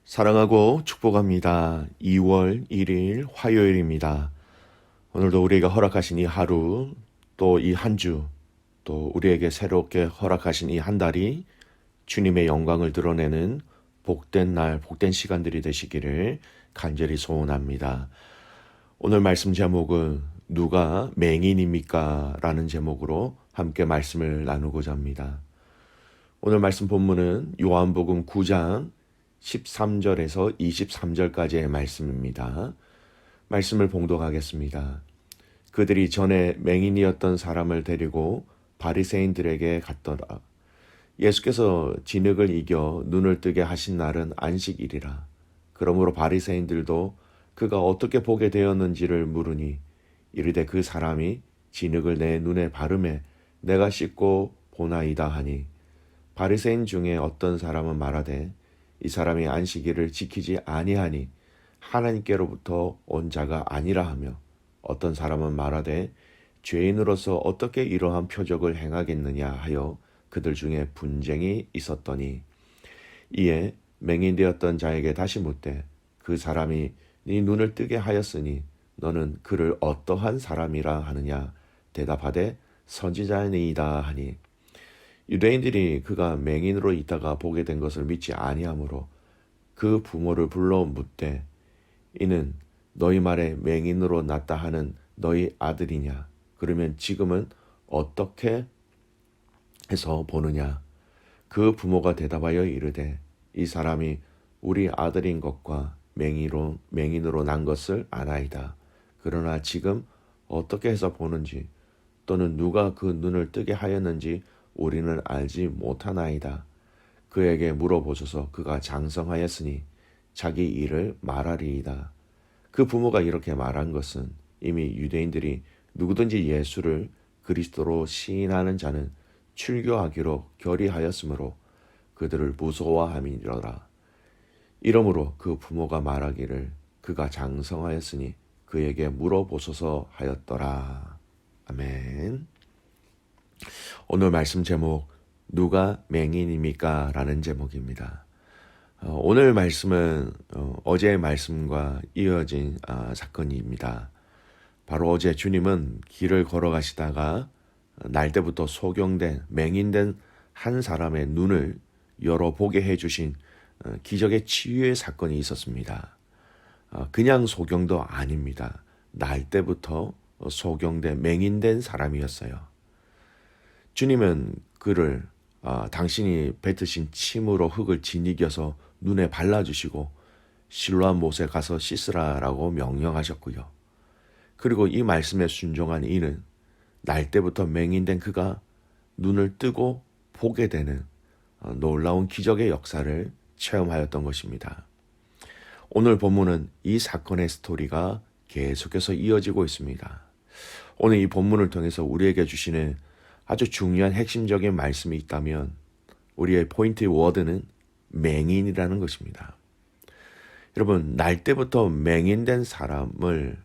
사랑하고 축복합니다. 2월 1일 화요일입니다. 오늘도 우리에게 허락하신 이 하루, 또 이 한 주, 또 우리에게 새롭게 허락하신 이 한 달이 주님의 영광을 드러내는 복된 날, 복된 시간들이 되시기를 간절히 소원합니다. 오늘 말씀 제목은 누가 맹인입니까? 라는 제목으로 함께 말씀을 나누고자 합니다. 오늘 말씀 본문은 요한복음 9장 13절에서 23절까지의 말씀입니다. 말씀을 봉독하겠습니다. 그들이 전에 맹인이었던 사람을 데리고 바리새인들에게 갔더라. 예수께서 진흙을 이겨 눈을 뜨게 하신 날은 안식일이라. 그러므로 바리새인들도 그가 어떻게 보게 되었는지를 물으니 이르되 그 사람이 진흙을 내 눈에 바르매 내가 씻고 보나이다 하니 바리새인 중에 어떤 사람은 말하되 이 사람이 안식일을 지키지 아니하니 하나님께로부터 온 자가 아니라 하며 어떤 사람은 말하되 죄인으로서 어떻게 이러한 표적을 행하겠느냐 하여 그들 중에 분쟁이 있었더니 이에 맹인되었던 자에게 다시 묻되 그 사람이 네 눈을 뜨게 하였으니 너는 그를 어떠한 사람이라 하느냐 대답하되 선지자니이다 하니 유대인들이 그가 맹인으로 있다가 보게 된 것을 믿지 아니하므로 그 부모를 불러 묻되 이는 너희 말에 맹인으로 났다 하는 너희 아들이냐? 그러면 지금은 어떻게 해서 보느냐? 그 부모가 대답하여 이르되 이 사람이 우리 아들인 것과 맹인으로 난 것을 아나이다. 그러나 지금 어떻게 해서 보는지 또는 누가 그 눈을 뜨게 하였는지 우리는 알지 못하나이다. 그에게 물어보소서. 그가 장성하였으니 자기 일을 말하리이다. 그 부모가 이렇게 말한 것은 이미 유대인들이 누구든지 예수를 그리스도로 시인하는 자는 출교하기로 결의하였으므로 그들을 무서워함이니라. 이러므로 그 부모가 말하기를 그가 장성하였으니 그에게 물어보소서 하였더라. 아멘. 오늘 말씀 제목 누가 맹인입니까? 라는 제목입니다. 오늘 말씀은 어제의 말씀과 이어진 사건입니다. 바로 어제 주님은 길을 걸어가시다가 날때부터 소경된 맹인된 한 사람의 눈을 열어보게 해주신 기적의 치유의 사건이 있었습니다. 그냥 소경도 아닙니다. 날때부터 소경된 맹인된 사람이었어요. 주님은 그를 당신이 뱉으신 침으로 흙을 짓이겨서 눈에 발라주시고 실로암 못에 가서 씻으라라고 명령하셨고요. 그리고 이 말씀에 순종한 이는 날때부터 맹인된 그가 눈을 뜨고 보게 되는 놀라운 기적의 역사를 체험하였던 것입니다. 오늘 본문은 이 사건의 스토리가 계속해서 이어지고 있습니다. 오늘 이 본문을 통해서 우리에게 주시는 아주 중요한 핵심적인 말씀이 있다면 우리의 포인트 워드는 맹인이라는 것입니다. 여러분, 날 때부터 맹인된 사람을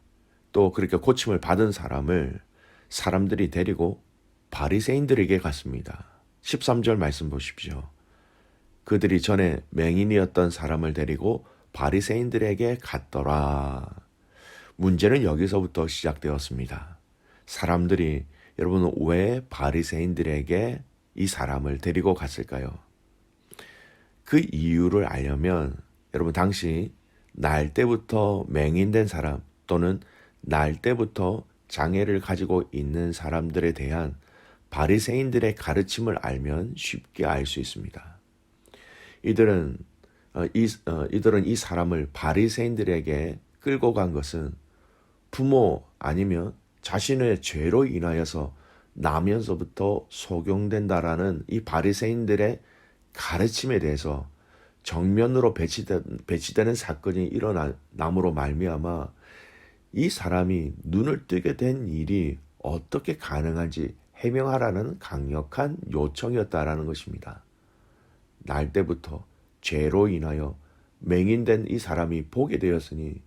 또 그렇게 고침을 받은 사람을 사람들이 데리고 바리새인들에게 갔습니다. 13절 말씀 보십시오. 그들이 전에 맹인이었던 사람을 데리고 바리새인들에게 갔더라. 문제는 여기서부터 시작되었습니다. 사람들이 여러분 왜 바리새인들에게 이 사람을 데리고 갔을까요? 그 이유를 알려면 여러분 당시 날 때부터 맹인된 사람 또는 날 때부터 장애를 가지고 있는 사람들에 대한 바리새인들의 가르침을 알면 쉽게 알 수 있습니다. 이들은 이 사람을 바리새인들에게 끌고 간 것은 부모 아니면 자신의 죄로 인하여서 나면서부터 소경된다라는 이 바리새인들의 가르침에 대해서 정면으로 배치되는 사건이 일어남으로 말미암아 이 사람이 눈을 뜨게 된 일이 어떻게 가능한지 해명하라는 강력한 요청이었다라는 것입니다. 날 때부터 죄로 인하여 맹인된 이 사람이 보게 되었으니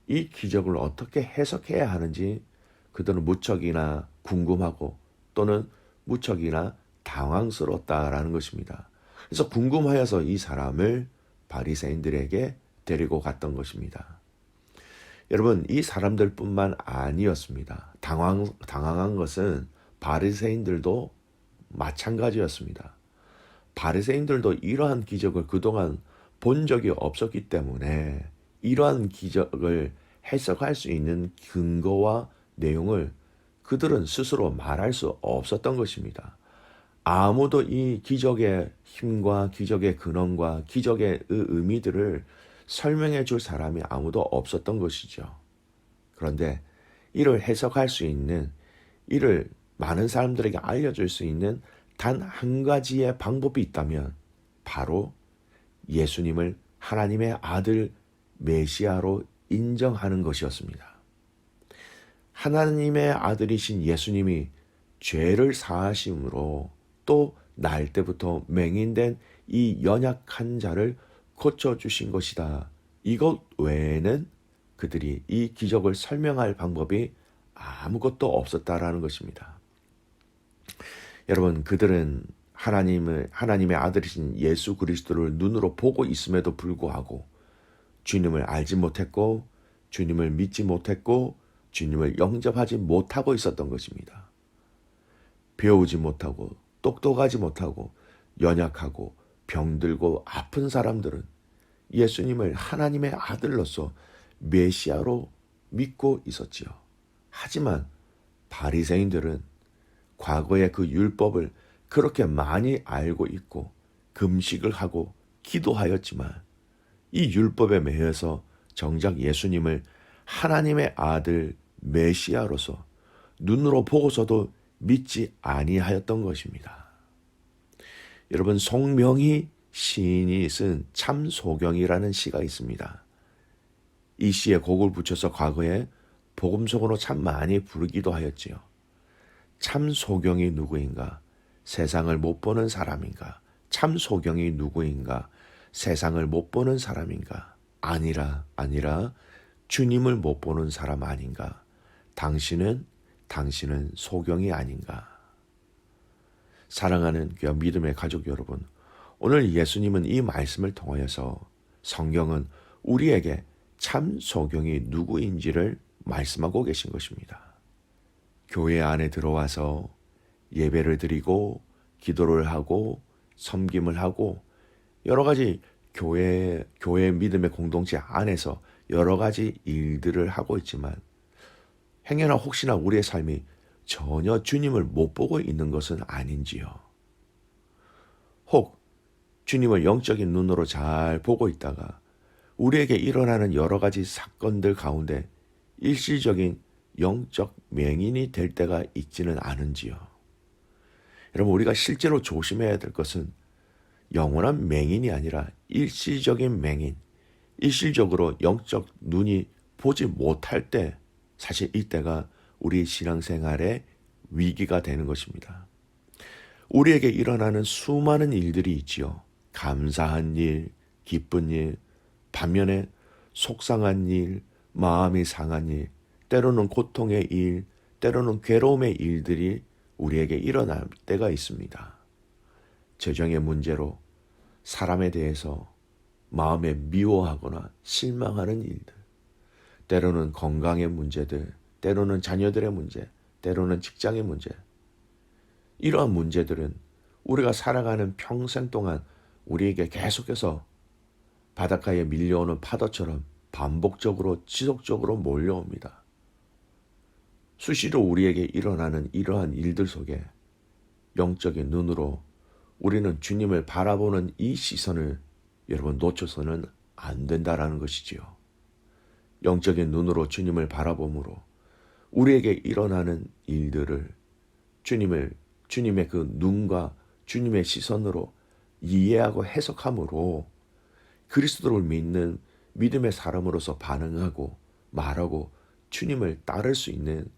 이 기적을 어떻게 해석해야 하는지 그들은 무척이나 궁금하고 또는 무척이나 당황스러웠다라는 것입니다. 그래서 궁금하여서 이 사람을 바리새인들에게 데리고 갔던 것입니다. 여러분, 이 사람들뿐만 아니었습니다. 당황한 것은 바리새인들도 마찬가지였습니다. 바리새인들도 이러한 기적을 그동안 본 적이 없었기 때문에 이러한 기적을 해석할 수 있는 근거와 내용을 그들은 스스로 말할 수 없었던 것입니다. 아무도 이 기적의 힘과 기적의 근원과 기적의 의미들을 설명해 줄 사람이 아무도 없었던 것이죠. 그런데 이를 해석할 수 있는, 이를 많은 사람들에게 알려줄 수 있는 단 한 가지의 방법이 있다면 바로 예수님을 하나님의 아들 메시아로 인정하는 것이었습니다. 하나님의 아들이신 예수님이 죄를 사하심으로 또 날 때부터 맹인된 이 연약한 자를 고쳐주신 것이다. 이것 외에는 그들이 이 기적을 설명할 방법이 아무것도 없었다라는 것입니다. 여러분, 그들은 하나님의 아들이신 예수 그리스도를 눈으로 보고 있음에도 불구하고 주님을 알지 못했고 주님을 믿지 못했고 주님을 영접하지 못하고 있었던 것입니다. 배우지 못하고 똑똑하지 못하고 연약하고 병들고 아픈 사람들은 예수님을 하나님의 아들로서 메시아로 믿고 있었지요. 하지만 바리새인들은 과거의 그 율법을 그렇게 많이 알고 있고 금식을 하고 기도하였지만 이 율법에 매여서 정작 예수님을 하나님의 아들 메시아로서 눈으로 보고서도 믿지 아니하였던 것입니다. 여러분, 송명희 시인이 쓴 참소경이라는 시가 있습니다. 이 시에 곡을 붙여서 과거에 복음송으로 참 많이 부르기도 하였지요. 참소경이 누구인가? 세상을 못 보는 사람인가? 참소경이 누구인가? 세상을 못 보는 사람인가? 아니라 주님을 못 보는 사람 아닌가? 당신은 소경이 아닌가? 사랑하는 믿음의 가족 여러분, 오늘 예수님은 이 말씀을 통하여서 성경은 우리에게 참 소경이 누구인지를 말씀하고 계신 것입니다. 교회 안에 들어와서 예배를 드리고 기도를 하고 섬김을 하고 여러 가지 교회 믿음의 공동체 안에서 여러 가지 일들을 하고 있지만 행여나 혹시나 우리의 삶이 전혀 주님을 못 보고 있는 것은 아닌지요. 혹 주님을 영적인 눈으로 잘 보고 있다가 우리에게 일어나는 여러 가지 사건들 가운데 일시적인 영적 맹인이 될 때가 있지는 않은지요. 여러분, 우리가 실제로 조심해야 될 것은 영원한 맹인이 아니라 일시적인 맹인, 일시적으로 영적 눈이 보지 못할 때, 사실 이때가 우리 신앙생활의 위기가 되는 것입니다. 우리에게 일어나는 수많은 일들이 있지요. 감사한 일, 기쁜 일, 반면에 속상한 일, 마음이 상한 일, 때로는 고통의 일, 때로는 괴로움의 일들이 우리에게 일어날 때가 있습니다. 재정의 문제로 사람에 대해서 마음에 미워하거나 실망하는 일들, 때로는 건강의 문제들, 때로는 자녀들의 문제, 때로는 직장의 문제. 이러한 문제들은 우리가 살아가는 평생 동안 우리에게 계속해서 바닷가에 밀려오는 파도처럼 반복적으로 지속적으로 몰려옵니다. 수시로 우리에게 일어나는 이러한 일들 속에 영적인 눈으로 우리는 주님을 바라보는 이 시선을 여러분 놓쳐서는 안 된다라는 것이지요. 영적인 눈으로 주님을 바라봄으로 우리에게 일어나는 일들을 주님의 그 눈과 주님의 시선으로 이해하고 해석함으로 그리스도를 믿는 믿음의 사람으로서 반응하고 말하고 주님을 따를 수 있는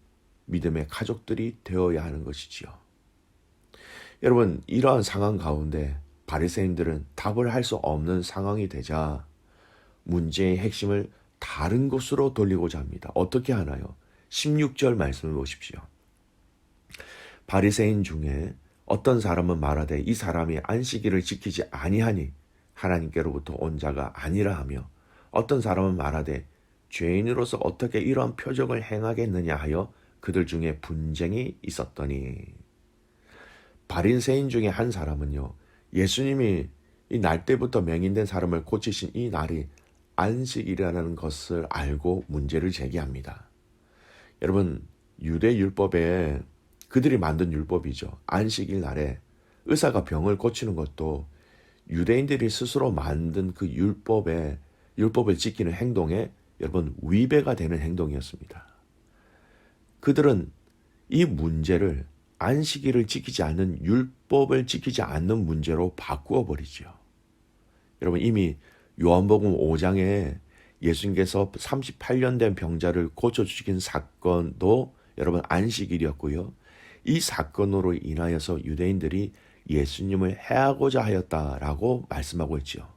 믿음의 가족들이 되어야 하는 것이지요. 여러분, 이러한 상황 가운데 바리새인들은 답을 할 수 없는 상황이 되자 문제의 핵심을 다른 곳으로 돌리고자 합니다. 어떻게 하나요? 16절 말씀을 보십시오. 바리새인 중에 어떤 사람은 말하되 이 사람이 안식일을 지키지 아니하니 하나님께로부터 온 자가 아니라 하며 어떤 사람은 말하되 죄인으로서 어떻게 이러한 표적을 행하겠느냐 하여 그들 중에 분쟁이 있었더니 바리새인 중에 한 사람은요, 예수님이 이 날 때부터 맹인된 사람을 고치신 이 날이 안식이라는 것을 알고 문제를 제기합니다. 여러분, 유대 율법에 그들이 만든 율법이죠. 안식일 날에 의사가 병을 고치는 것도 유대인들이 스스로 만든 그 율법을 지키는 행동에 여러분 위배가 되는 행동이었습니다. 그들은 이 문제를 안식일을 지키지 않는 율법을 지키지 않는 문제로 바꾸어 버리죠. 여러분 이미 요한복음 5장에 예수님께서 38년 된 병자를 고쳐주신 사건도 여러분 안식일이었고요. 이 사건으로 인하여서 유대인들이 예수님을 해하고자 하였다라고 말씀하고 있죠.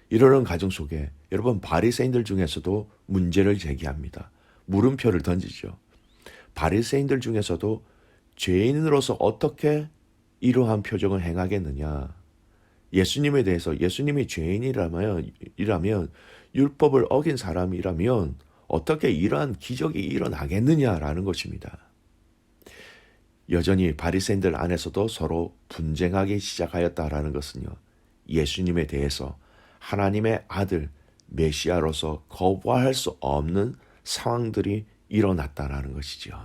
이러는 과정 속에 여러분 바리새인들 중에서도 문제를 제기합니다. 물음표를 던지죠. 바리새인들 중에서도 죄인으로서 어떻게 이러한 표적을 행하겠느냐. 예수님에 대해서 예수님이 죄인이라면 율법을 어긴 사람이라면 어떻게 이러한 기적이 일어나겠느냐라는 것입니다. 여전히 바리새인들 안에서도 서로 분쟁하기 시작하였다라는 것은요. 예수님에 대해서 하나님의 아들 메시아로서 거부할 수 없는 상황들이 일어났다라는 것이죠.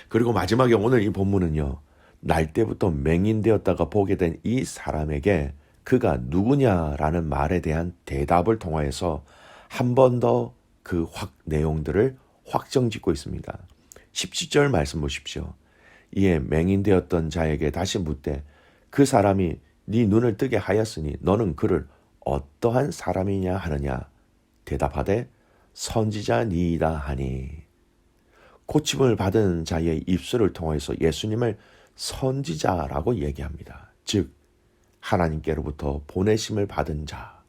그리고 마지막에 오늘 이 본문은요. 날 때부터 맹인되었다가 보게 된 이 사람에게 그가 누구냐라는 말에 대한 대답을 통하여서 한 번 더 그 내용들을 확정짓고 있습니다. 17절 말씀 보십시오. 이에 맹인되었던 자에게 다시 묻되 그 사람이 네 눈을 뜨게 하였으니 너는 그를 어떠한 사람이냐 하느냐. 대답하되 선지자니이다 하니. 고침을 받은 자의 입술을 통해서 예수님을 선지자라고 얘기합니다. 즉 하나님께로부터 보내심을 받은 자,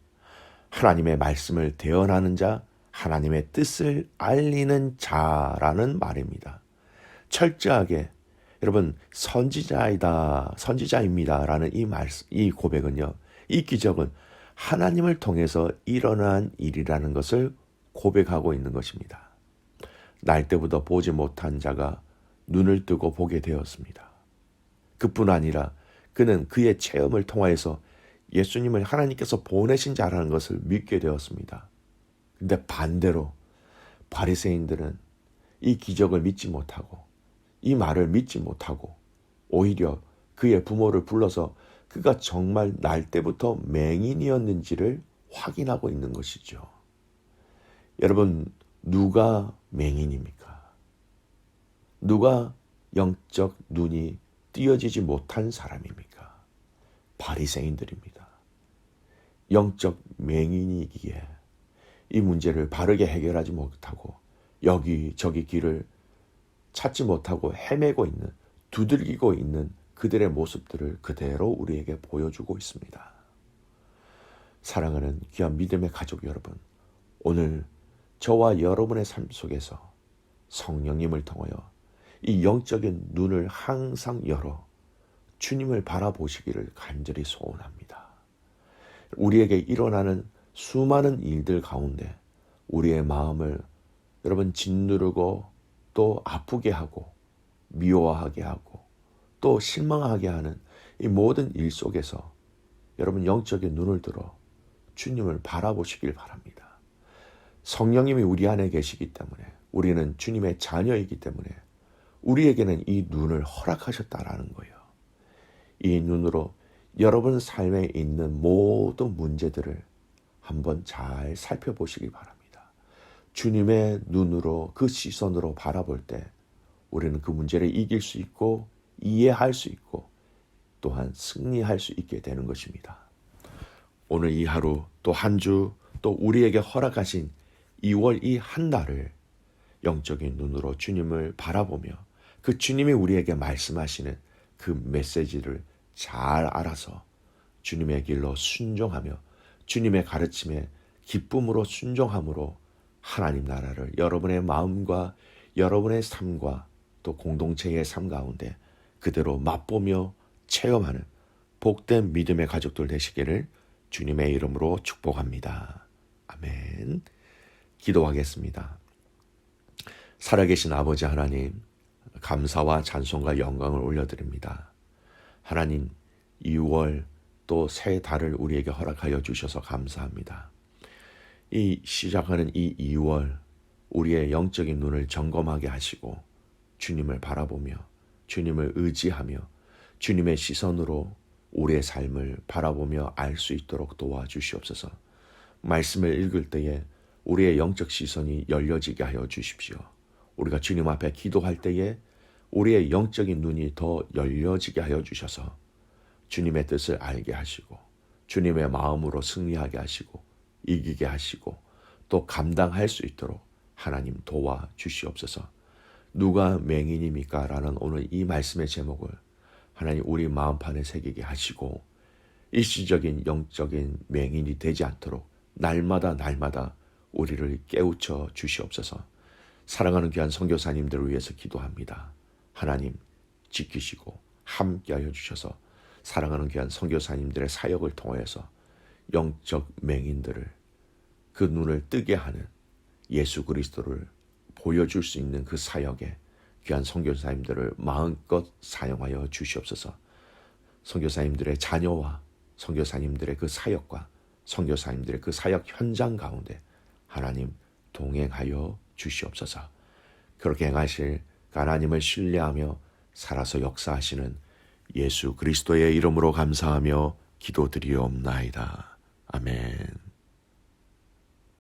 하나님의 말씀을 대언하는 자, 하나님의 뜻을 알리는 자라는 말입니다. 철저하게 여러분 선지자입니다라는 이 고백은요, 이 기적은 하나님을 통해서 일어난 일이라는 것을 고백하고 있는 것입니다. 날 때부터 보지 못한 자가 눈을 뜨고 보게 되었습니다. 그뿐 아니라 그는 그의 체험을 통하여서 예수님을 하나님께서 보내신 자라는 것을 믿게 되었습니다. 근데 반대로 바리새인들은 이 기적을 믿지 못하고 이 말을 믿지 못하고 오히려 그의 부모를 불러서 그가 정말 날 때부터 맹인이었는지를 확인하고 있는 것이죠. 여러분, 누가 맹인입니까? 누가 영적 눈이 띄어지지 못한 사람입니까? 바리새인들입니다. 영적 맹인이기에 이 문제를 바르게 해결하지 못하고 여기저기 길을 찾지 못하고 헤매고 있는, 두들기고 있는 그들의 모습들을 그대로 우리에게 보여주고 있습니다. 사랑하는 귀한 믿음의 가족 여러분, 오늘 저와 여러분의 삶 속에서 성령님을 통하여 이 영적인 눈을 항상 열어 주님을 바라보시기를 간절히 소원합니다. 우리에게 일어나는 수많은 일들 가운데 우리의 마음을 여러분 짓누르고 또 아프게 하고 미워하게 하고 또 실망하게 하는 이 모든 일 속에서 여러분 영적인 눈을 들어 주님을 바라보시길 바랍니다. 성령님이 우리 안에 계시기 때문에 우리는 주님의 자녀이기 때문에 우리에게는 이 눈을 허락하셨다라는 거예요. 이 눈으로 여러분 삶에 있는 모든 문제들을 한번 잘 살펴보시기 바랍니다. 주님의 눈으로 그 시선으로 바라볼 때 우리는 그 문제를 이길 수 있고 이해할 수 있고 또한 승리할 수 있게 되는 것입니다. 오늘 이 하루 또 한 주 또 우리에게 허락하신 2월 이 한 달을 영적인 눈으로 주님을 바라보며 그 주님이 우리에게 말씀하시는 그 메시지를 잘 알아서 주님의 길로 순종하며 주님의 가르침에 기쁨으로 순종함으로 하나님 나라를 여러분의 마음과 여러분의 삶과 또 공동체의 삶 가운데 그대로 맛보며 체험하는 복된 믿음의 가족들 되시기를 주님의 이름으로 축복합니다. 아멘. 기도하겠습니다. 살아계신 아버지 하나님, 감사와 찬송과 영광을 올려드립니다. 하나님, 2월 또 새 달을 우리에게 허락하여 주셔서 감사합니다. 이 시작하는 이 2월 우리의 영적인 눈을 점검하게 하시고 주님을 바라보며 주님을 의지하며 주님의 시선으로 우리의 삶을 바라보며 알 수 있도록 도와주시옵소서. 말씀을 읽을 때에 우리의 영적 시선이 열려지게 하여 주십시오. 우리가 주님 앞에 기도할 때에 우리의 영적인 눈이 더 열려지게 하여 주셔서 주님의 뜻을 알게 하시고 주님의 마음으로 승리하게 하시고 이기게 하시고 또 감당할 수 있도록 하나님 도와주시옵소서. 누가 맹인입니까? 라는 오늘 이 말씀의 제목을 하나님 우리 마음판에 새기게 하시고 일시적인 영적인 맹인이 되지 않도록 날마다 우리를 깨우쳐 주시옵소서. 사랑하는 귀한 선교사님들을 위해서 기도합니다. 하나님 지키시고 함께하여 주셔서 사랑하는 귀한 선교사님들의 사역을 통하여서 영적 맹인들을 그 눈을 뜨게 하는 예수 그리스도를 보여줄 수 있는 그 사역에 귀한 선교사님들을 마음껏 사용하여 주시옵소서. 선교사님들의 자녀와 선교사님들의 그 사역과 선교사님들의 그 사역 현장 가운데 하나님 동행하여 주시옵소서. 그렇게 행하실 하나님을 신뢰하며 살아서 역사하시는 예수 그리스도의 이름으로 감사하며 기도드리옵나이다. 아멘.